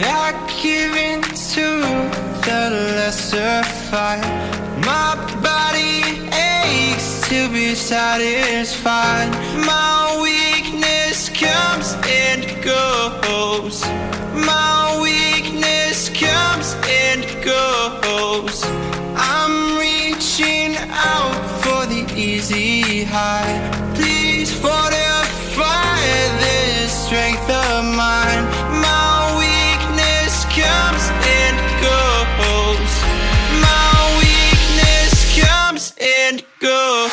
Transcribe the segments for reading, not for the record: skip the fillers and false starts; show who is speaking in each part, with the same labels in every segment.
Speaker 1: I give in to the lesser fight. My body aches to be satisfied. My weakness comes and goes. My weakness comes and goes. I'm reaching out for the easy high. Please fortify this strength of mine. My weakness comes and goes. My weakness comes and goes.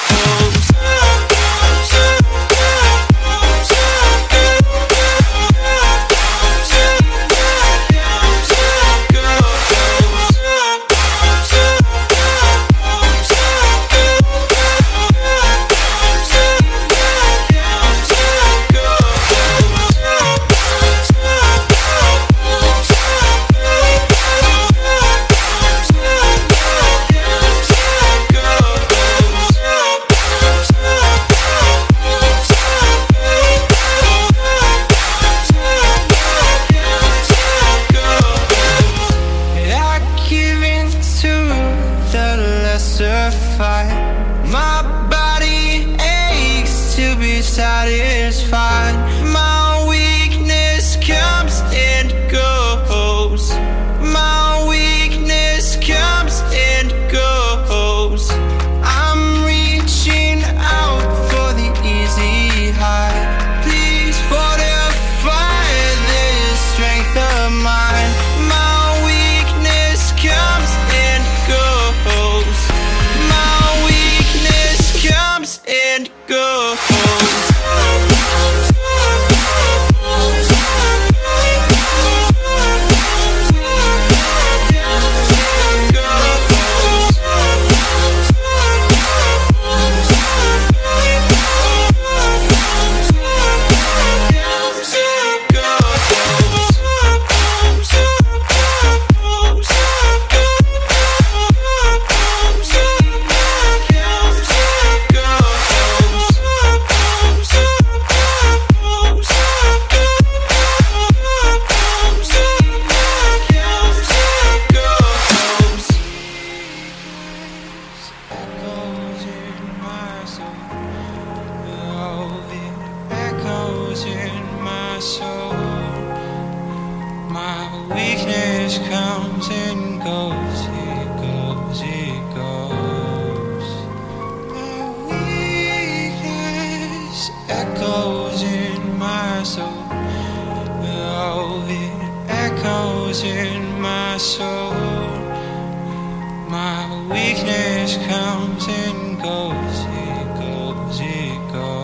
Speaker 1: My body aches to be satisfied. My weakness comes and goes. My weakness comes and goes. I'm reaching out for the easy high. Please fortify this strength of mine. My weakness comes and goes. And go. My weakness comes and goes, it goes, it goes. My weakness echoes in my soul. Oh, it echoes in my soul. My weakness comes and goes, it goes, it goes.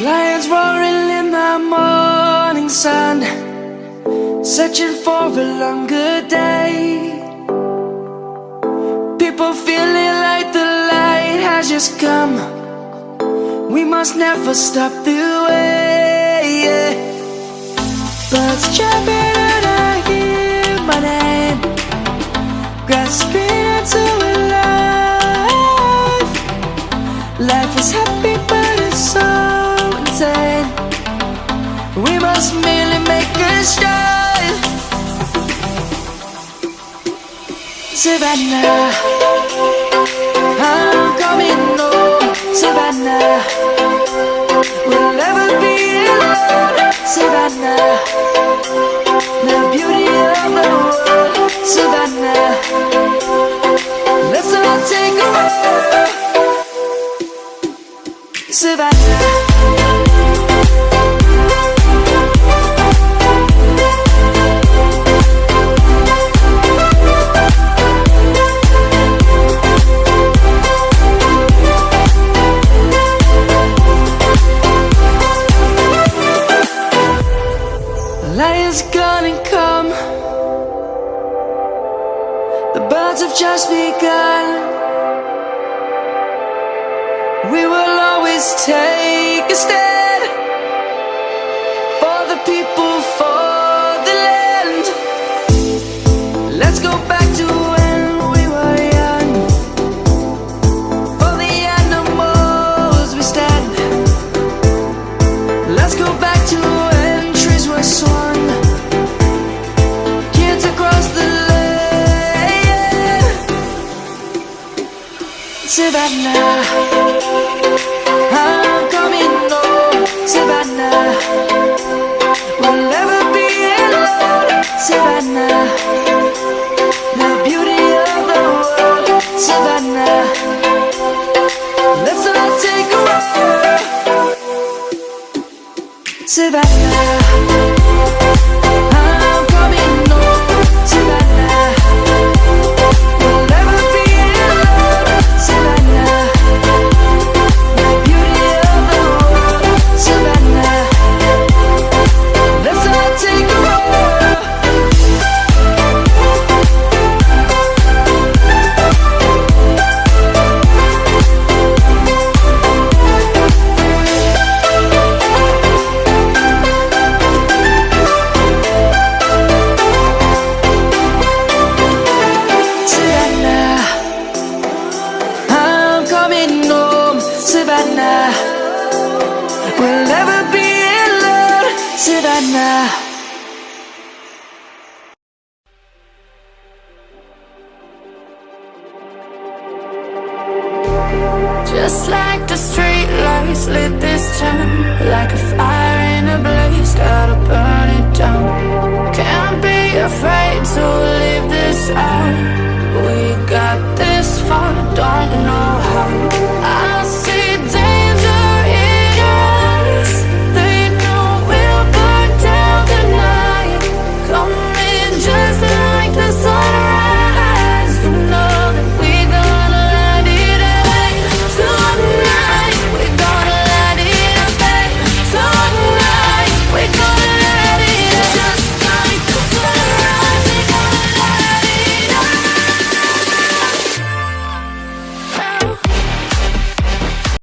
Speaker 1: Lions roaring in the morning sun, searching for a longer day. People feeling like the light has just come. We must never stop the way, yeah. Birds jumping and I hear my name, grasping into a life. Life is happy but it's so insane. We must merely make a start. Savannah, I'm coming home. Savannah, we'll never be alone. Savannah, the beauty of the world. Savannah, let's all take a walk. Savannah. Light is gonna come. The birds have just begun. We will always take a stand for the people, for the land. Let's go back to when we were young. For the animals we stand. Let's go back to when trees were swung, kids across the lane. Savannah, I'm coming home. Savannah, we'll never be alone. Savannah, the beauty of the world. Savannah, let's all take a walk. Savannah, I'm coming home. Savannah, we'll never be alone. Savannah, the beauty of the world. Savannah, let's all take a walk. Savannah, I'm coming home. Savannah, we'll never be alone. Savannah.
Speaker 2: Just like the street lights lit this town, like a fire in a blaze, gotta burn it down. Can't be afraid to leave this out. We got this far, don't know how.